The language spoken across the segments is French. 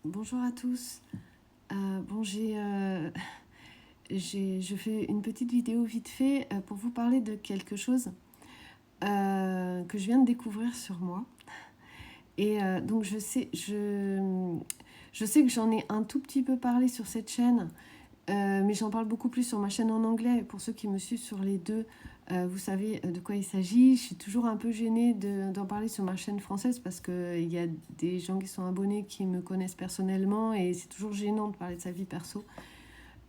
Bonjour à tous. Bon, je fais une petite vidéo vite fait pour vous parler de quelque chose que je viens de découvrir sur moi. Et donc je sais que j'en ai un tout petit peu parlé sur cette chaîne, mais j'en parle beaucoup plus sur ma chaîne en anglais. Pour ceux qui me suivent sur les deux, vous savez de quoi il s'agit. Je suis toujours un peu gênée d'en parler sur ma chaîne française parce qu'il y a des gens qui sont abonnés qui me connaissent personnellement et c'est toujours gênant de parler de sa vie perso.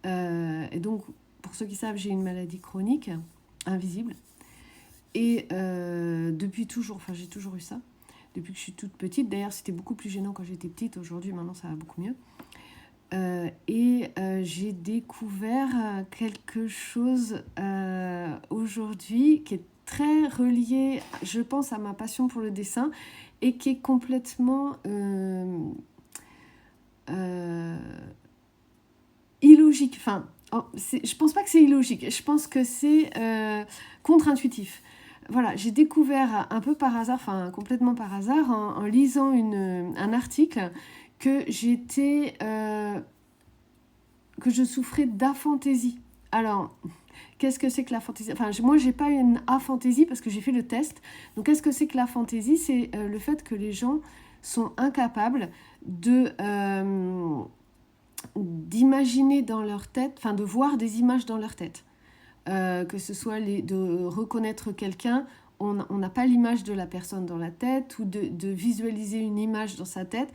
Et donc, pour ceux qui savent, j'ai une maladie chronique, invisible. Et depuis toujours, enfin j'ai toujours eu ça, depuis que je suis toute petite. D'ailleurs, c'était beaucoup plus gênant quand j'étais petite. Aujourd'hui, maintenant, ça va beaucoup mieux. J'ai découvert quelque chose aujourd'hui qui est très relié, je pense, à ma passion pour le dessin et qui est complètement illogique. Enfin, je pense pas que c'est illogique, je pense que c'est contre-intuitif. Voilà, j'ai découvert un peu par hasard, enfin complètement par hasard, en lisant un article que que je souffrais d'aphantaisie. Alors, qu'est-ce que c'est que la fantaisie? Enfin, moi, j'ai pas une aphantaisie parce que j'ai fait le test. Donc, qu'est-ce que c'est que la fantaisie? C'est le fait que les gens sont incapables d'imaginer dans leur tête, enfin, de voir des images dans leur tête. Que ce soit de reconnaître quelqu'un, on n'a pas l'image de la personne dans la tête, ou de visualiser une image dans sa tête.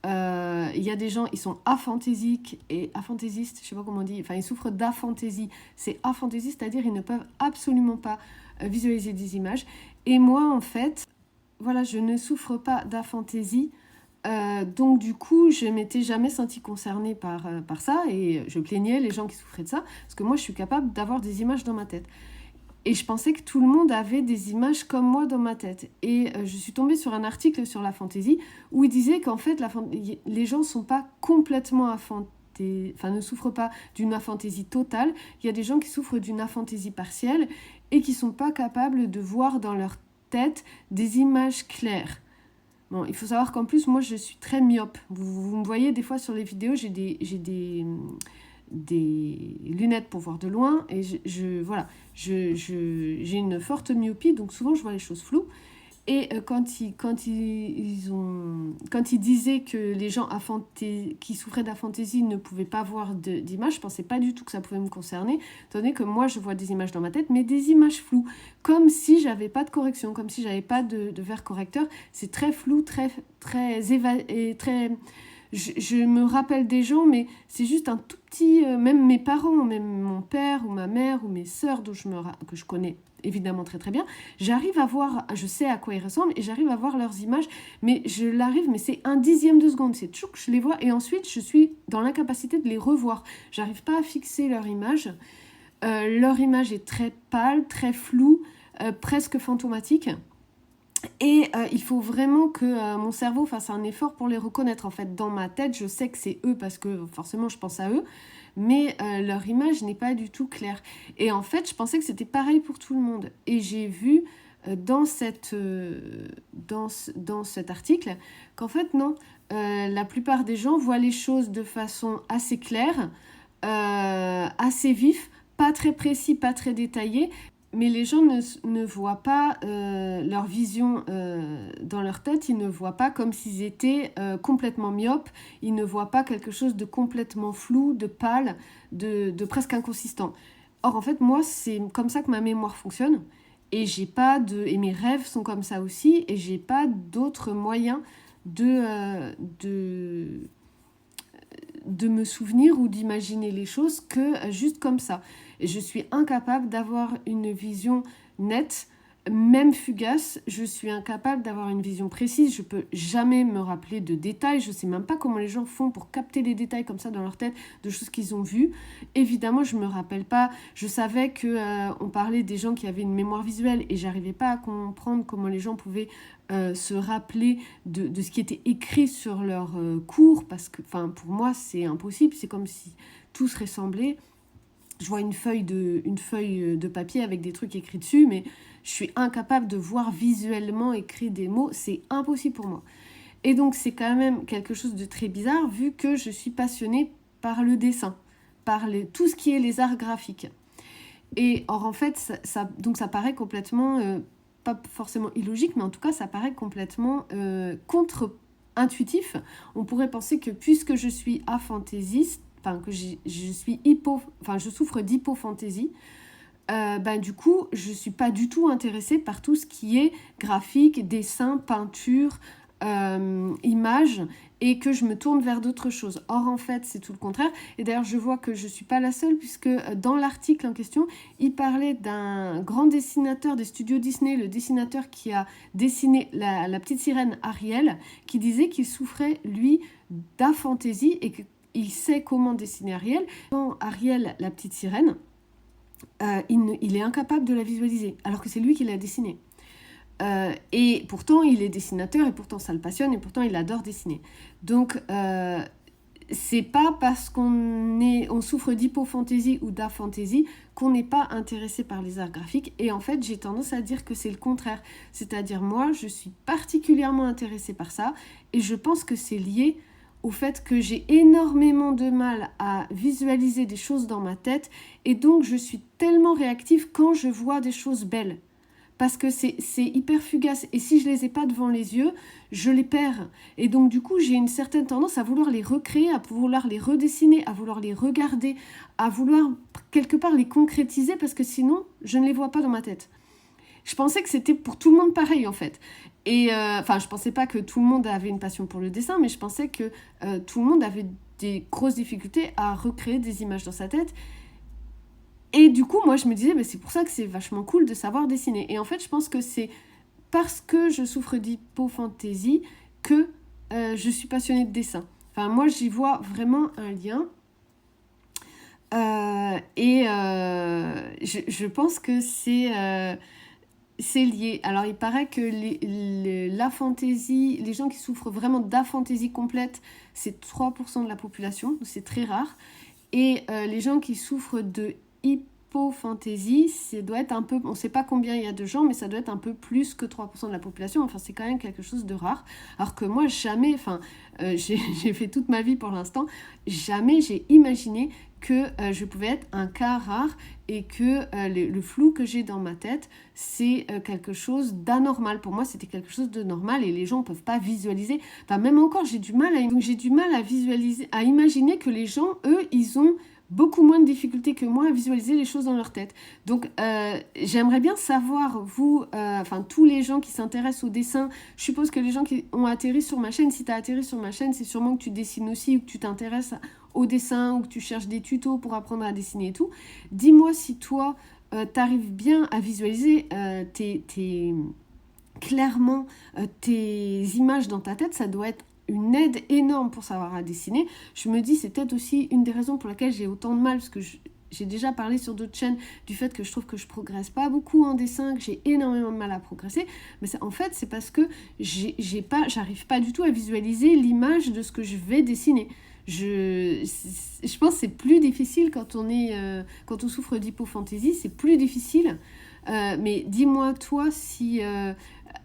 Il y a des gens, ils sont aphantésiques et aphantaisistes, je sais pas comment on dit, enfin ils souffrent d'aphantaisie. C'est aphantaisie, c'est-à-dire ils ne peuvent absolument pas visualiser des images. Et moi en fait, voilà, je ne souffre pas d'aphantaisie. Donc du coup, je m'étais jamais sentie concernée par ça et je plaignais les gens qui souffraient de ça parce que moi, je suis capable d'avoir des images dans ma tête. Et je pensais que tout le monde avait des images comme moi dans ma tête. Et je suis tombée sur un article sur la fantaisie où il disait qu'en fait, les gens ne sont pas complètement enfin, ne souffrent pas d'une aphantaisie totale. Il y a des gens qui souffrent d'une aphantaisie partielle et qui ne sont pas capables de voir dans leur tête des images claires. Bon, il faut savoir qu'en plus, moi, je suis très myope. Vous me voyez des fois sur les vidéos, j'ai des lunettes pour voir de loin. Et voilà, j'ai une forte myopie, donc souvent, je vois les choses floues. Et quand ils disaient que les gens qui souffraient d'aphantaisie ne pouvaient pas voir d'images, je ne pensais pas du tout que ça pouvait me concerner, étant donné que moi, je vois des images dans ma tête, mais des images floues, comme si j'avais pas de correction, comme si j'avais pas de verre correcteur. C'est très flou, et très... Je me rappelle des gens, mais c'est juste un tout petit... même mes parents, même mon père ou ma mère ou mes sœurs que je connais évidemment très très bien, j'arrive à voir, je sais à quoi ils ressemblent et j'arrive à voir leurs images, mais mais c'est un dixième de seconde, c'est tchouk, je les vois et ensuite je suis dans l'incapacité de les revoir. J'arrive pas à fixer leur image. Leur image est très pâle, très floue, presque fantomatique. Et il faut vraiment que mon cerveau fasse un effort pour les reconnaître. En fait, dans ma tête, je sais que c'est eux parce que forcément, je pense à eux. Mais leur image n'est pas du tout claire. Et en fait, je pensais que c'était pareil pour tout le monde. Et j'ai vu dans cet article qu'en fait, non. La plupart des gens voient les choses de façon assez claire, assez vif, pas très précis, pas très détaillé, mais les gens ne voient pas leur vision dans leur tête, ils ne voient pas comme s'ils étaient complètement myopes, ils ne voient pas quelque chose de complètement flou, de pâle, de presque inconsistant. Or, en fait, moi, c'est comme ça que ma mémoire fonctionne, et mes rêves sont comme ça aussi, et j'ai pas d'autre moyen de, de me souvenir ou d'imaginer les choses que juste comme ça. Et je suis incapable d'avoir une vision nette, même fugace. Je suis incapable d'avoir une vision précise. Je peux jamais me rappeler de détails. Je sais même pas comment les gens font pour capter les détails comme ça dans leur tête de choses qu'ils ont vues. Évidemment, je me rappelle pas. Je savais que on parlait des gens qui avaient une mémoire visuelle et j'arrivais pas à comprendre comment les gens pouvaient se rappeler de ce qui était écrit sur leur cours, parce que pour moi c'est impossible, c'est comme si tout se ressemblait. Je vois une feuille de papier avec des trucs écrits dessus, mais je suis incapable de voir visuellement écrit des mots, c'est impossible pour moi. Et donc c'est quand même quelque chose de très bizarre vu que je suis passionnée par le dessin, par tout ce qui est les arts graphiques. Et or en fait, donc ça paraît complètement, pas forcément illogique, mais en tout cas ça paraît complètement contre-intuitif. On pourrait penser que puisque je suis afantaisiste, enfin que je souffre d'hypofantaisie, du coup, je ne suis pas du tout intéressée par tout ce qui est graphique, dessin, peinture, image, et que je me tourne vers d'autres choses. Or, en fait, c'est tout le contraire. Et d'ailleurs, je vois que je ne suis pas la seule, puisque dans l'article en question, il parlait d'un grand dessinateur des studios Disney, le dessinateur qui a dessiné la petite sirène Ariel, qui disait qu'il souffrait, lui, d'aphantaisie et qu'il sait comment dessiner Ariel. Dans Ariel, la petite sirène, il est incapable de la visualiser, alors que c'est lui qui l'a dessinée. Et pourtant, il est dessinateur, et pourtant ça le passionne, et pourtant il adore dessiner. Donc, c'est pas parce on souffre d'hypofantaisie ou d'aphantaisie qu'on n'est pas intéressé par les arts graphiques. Et en fait, j'ai tendance à dire que c'est le contraire. C'est-à-dire, moi, je suis particulièrement intéressée par ça, et je pense que c'est lié au fait que j'ai énormément de mal à visualiser des choses dans ma tête, et donc je suis tellement réactive quand je vois des choses belles. Parce que c'est hyper fugace, et si je les ai pas devant les yeux, je les perds. Et donc du coup, j'ai une certaine tendance à vouloir les recréer, à vouloir les redessiner, à vouloir les regarder, à vouloir quelque part les concrétiser, parce que sinon, je ne les vois pas dans ma tête. Je pensais que c'était pour tout le monde pareil, en fait. Et je pensais pas que tout le monde avait une passion pour le dessin, mais je pensais que tout le monde avait des grosses difficultés à recréer des images dans sa tête. Et du coup, moi, je me disais, c'est pour ça que c'est vachement cool de savoir dessiner. Et en fait, je pense que c'est parce que je souffre d'hypofantaisie que je suis passionnée de dessin. Enfin, moi, j'y vois vraiment un lien. Je pense que c'est lié. Alors, il paraît que l'aphantasie, les gens qui souffrent vraiment d'aphantaisie complète, c'est 3% de la population, c'est très rare. Et les gens qui souffrent de hypofantaisie, ça doit être un peu, on ne sait pas combien il y a de gens, mais ça doit être un peu plus que 3% de la population. Enfin, c'est quand même quelque chose de rare. Alors que moi, jamais, j'ai fait toute ma vie pour l'instant, jamais j'ai imaginé que je pouvais être un cas rare et que le flou que j'ai dans ma tête, c'est quelque chose d'anormal. Pour moi, c'était quelque chose de normal et les gens ne peuvent pas visualiser. Enfin, même encore, j'ai du mal à visualiser, à imaginer que les gens, eux, ils ont beaucoup moins de difficultés que moi à visualiser les choses dans leur tête. Donc, j'aimerais bien savoir, vous, tous les gens qui s'intéressent au dessin, je suppose que les gens qui ont atterri sur ma chaîne, si tu as atterri sur ma chaîne, c'est sûrement que tu dessines aussi ou que tu t'intéresses au dessin ou que tu cherches des tutos pour apprendre à dessiner et tout. Dis-moi si toi, t'arrives bien à visualiser clairement tes images dans ta tête. Ça doit être une aide énorme pour savoir à dessiner. Je me dis, c'est peut-être aussi une des raisons pour laquelle j'ai autant de mal, parce que j'ai déjà parlé sur d'autres chaînes du fait que je trouve que je progresse pas beaucoup en dessin, que j'ai énormément de mal à progresser. Mais en fait, c'est parce que j'arrive pas du tout à visualiser l'image de ce que je vais dessiner. Je pense que c'est plus difficile quand on souffre d'hypofantaisie, c'est plus difficile. Mais dis-moi toi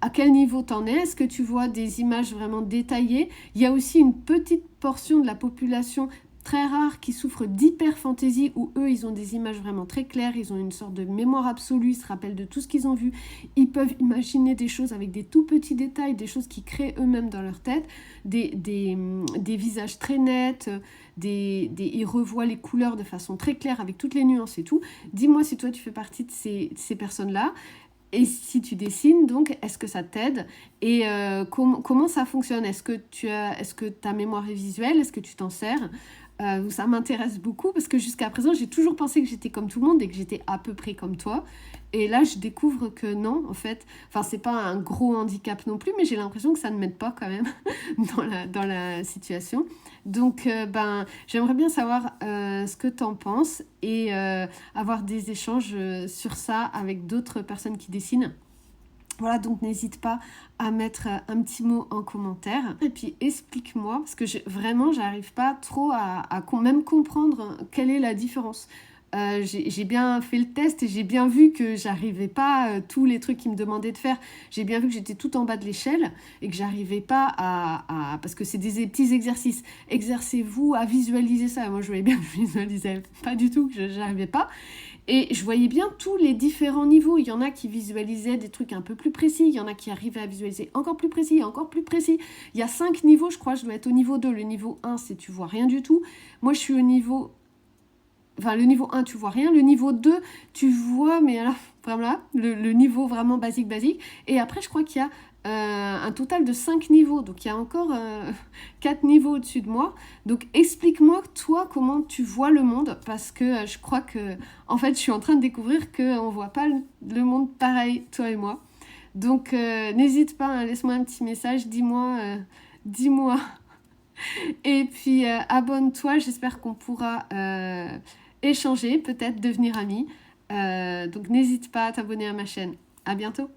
à quel niveau t'en es. Est-ce que tu vois des images vraiment détaillées? Il y a aussi une petite portion de la population très rare qui souffre d'hyperfantaisie où eux, ils ont des images vraiment très claires, ils ont une sorte de mémoire absolue, ils se rappellent de tout ce qu'ils ont vu, ils peuvent imaginer des choses avec des tout petits détails, des choses qu'ils créent eux-mêmes dans leur tête, des visages très nets, ils revoient les couleurs de façon très claire avec toutes les nuances et tout. Dis-moi si toi tu fais partie de ces personnes-là. Et si tu dessines, donc, est-ce que ça t'aide? Et comment ça fonctionne? Est-ce que ta mémoire est visuelle? Est-ce que tu t'en sers? Ça m'intéresse beaucoup parce que jusqu'à présent, j'ai toujours pensé que j'étais comme tout le monde et que j'étais à peu près comme toi. Et là, je découvre que non, en fait. Enfin, c'est pas un gros handicap non plus, mais j'ai l'impression que ça ne m'aide pas quand même dans la situation. Donc, j'aimerais bien savoir ce que tu en penses et avoir des échanges sur ça avec d'autres personnes qui dessinent. Voilà, donc n'hésite pas à mettre un petit mot en commentaire. Et puis explique-moi, parce que j'arrive pas trop à même comprendre quelle est la différence. J'ai bien fait le test et j'ai bien vu que j'arrivais pas tous les trucs qu'ils me demandaient de faire. J'ai bien vu que j'étais tout en bas de l'échelle et que j'arrivais pas parce que c'est des petits exercices. Exercez-vous à visualiser ça. Moi, je voyais bien que je visualisais pas du tout, que j'arrivais pas. Et je voyais bien tous les différents niveaux. Il y en a qui visualisaient des trucs un peu plus précis. Il y en a qui arrivaient à visualiser encore plus précis, encore plus précis. Il y a 5 niveaux, je crois. Je dois être au niveau 2. Le niveau 1, c'est tu vois rien du tout. Moi, je suis au niveau... Enfin, le niveau 1, tu vois rien. Le niveau 2, tu vois, mais alors, vraiment, le niveau vraiment basique, basique. Et après, je crois qu'il y a un total de 5 niveaux. Donc, il y a encore 4 niveaux au-dessus de moi. Donc, explique-moi, toi, comment tu vois le monde. Parce que je crois que, en fait, je suis en train de découvrir qu'on ne voit pas le monde pareil, toi et moi. Donc, n'hésite pas, hein, laisse-moi un petit message. Dis-moi. Et puis, abonne-toi. J'espère qu'on pourra échanger, peut-être devenir amis. Donc, n'hésite pas à t'abonner à ma chaîne. À bientôt.